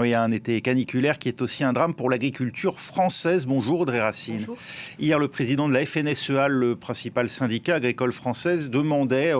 Oui, un été caniculaire qui est aussi un drame pour l'agriculture française. Bonjour Audrey Racine. Bonjour. Hier, le président de la FNSEA, le principal syndicat agricole français, demandait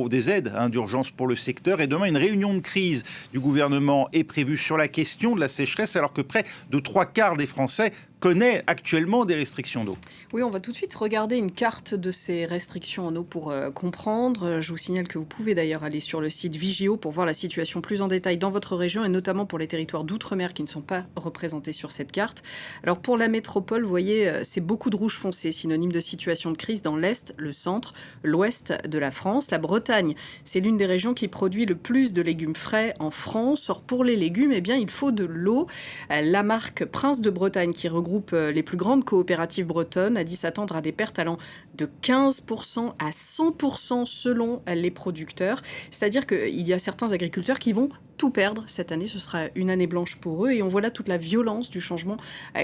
des aides d'urgence pour le secteur. Et demain, une réunion de crise du gouvernement est prévue sur la question de la sécheresse, alors que près de 3/4 des Français connaît actuellement des restrictions d'eau. Oui, on va tout de suite regarder une carte de ces restrictions en eau pour comprendre. Je vous signale que vous pouvez d'ailleurs aller sur le site Vigio pour voir la situation plus en détail dans votre région et notamment pour les territoires d'outre-mer qui ne sont pas représentés sur cette carte. Alors pour la métropole, vous voyez, c'est beaucoup de rouge foncé, synonyme de situation de crise dans l'Est, le centre, l'Ouest de la France. La Bretagne, c'est l'une des régions qui produit le plus de légumes frais en France. Or pour les légumes, eh bien, il faut de l'eau. La marque Prince de Bretagne, qui regroupe les plus grandes coopératives bretonnes, a dit s'attendre à des pertes allant de 15% à 100% selon les producteurs. C'est-à-dire qu'il y a certains agriculteurs qui vont tout perdre cette année. Ce sera une année blanche pour eux et on voit là toute la violence du changement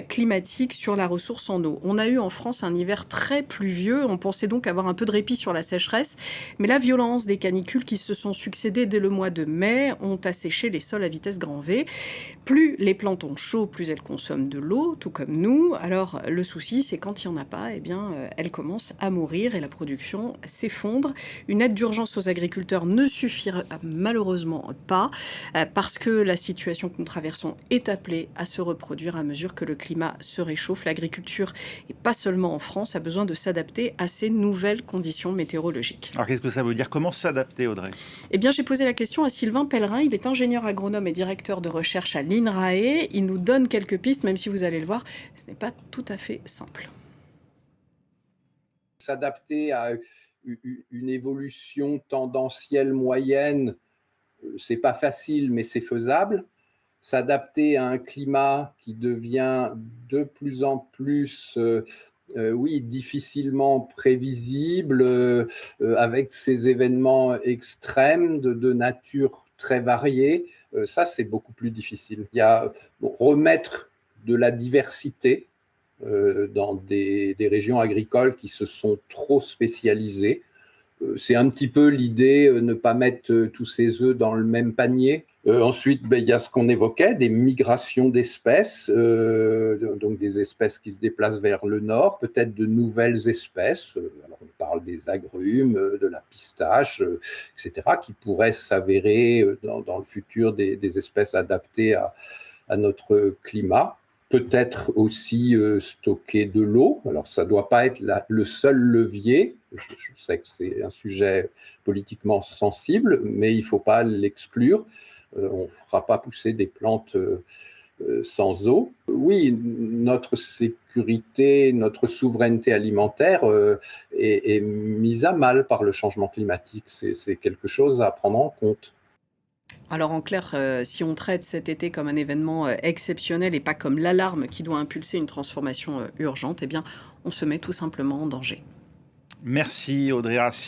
climatique sur la ressource en eau. On a eu en France un hiver très pluvieux. On pensait donc avoir un peu de répit sur la sécheresse, mais la violence des canicules qui se sont succédées dès le mois de mai ont asséché les sols à vitesse grand V. Plus les plantes ont chaud, plus elles consomment de l'eau, tout comme nous. Alors le souci, c'est quand il n'y en a pas, eh bien, elles commencent à mourir et la production s'effondre. Une aide d'urgence aux agriculteurs ne suffira malheureusement pas, parce que la situation que nous traversons est appelée à se reproduire à mesure que le climat se réchauffe. L'agriculture, et pas seulement en France, a besoin de s'adapter à ces nouvelles conditions météorologiques. Alors qu'est-ce que ça veut dire? Comment s'adapter, Audrey? Eh bien, j'ai posé la question à Sylvain Pellerin. Il est ingénieur agronome et directeur de recherche à l'INRAE. Il nous donne quelques pistes, même si vous allez le voir, ce n'est pas tout à fait simple. S'adapter à une évolution tendancielle moyenne, c'est pas facile, mais c'est faisable. S'adapter à un climat qui devient de plus en plus, difficilement prévisible, avec ces événements extrêmes de nature très variée, ça c'est beaucoup plus difficile. Il y a remettre de la diversité dans des régions agricoles qui se sont trop spécialisées. C'est un petit peu l'idée, ne pas mettre tous ses œufs dans le même panier. Ensuite, il y a ce qu'on évoquait, des migrations d'espèces, donc des espèces qui se déplacent vers le nord, peut-être de nouvelles espèces. Alors on parle des agrumes, de la pistache, etc., qui pourraient s'avérer dans le futur des espèces adaptées à notre climat. Peut-être aussi stocker de l'eau. Alors, ça ne doit pas être le seul levier. Je sais que c'est un sujet politiquement sensible, mais il ne faut pas l'exclure. On ne fera pas pousser des plantes sans eau. Oui, notre sécurité, notre souveraineté alimentaire est mise à mal par le changement climatique. C'est quelque chose à prendre en compte. Alors en clair, si on traite cet été comme un événement exceptionnel et pas comme l'alarme qui doit impulser une transformation urgente, eh bien, on se met tout simplement en danger. Merci Audrey Racine.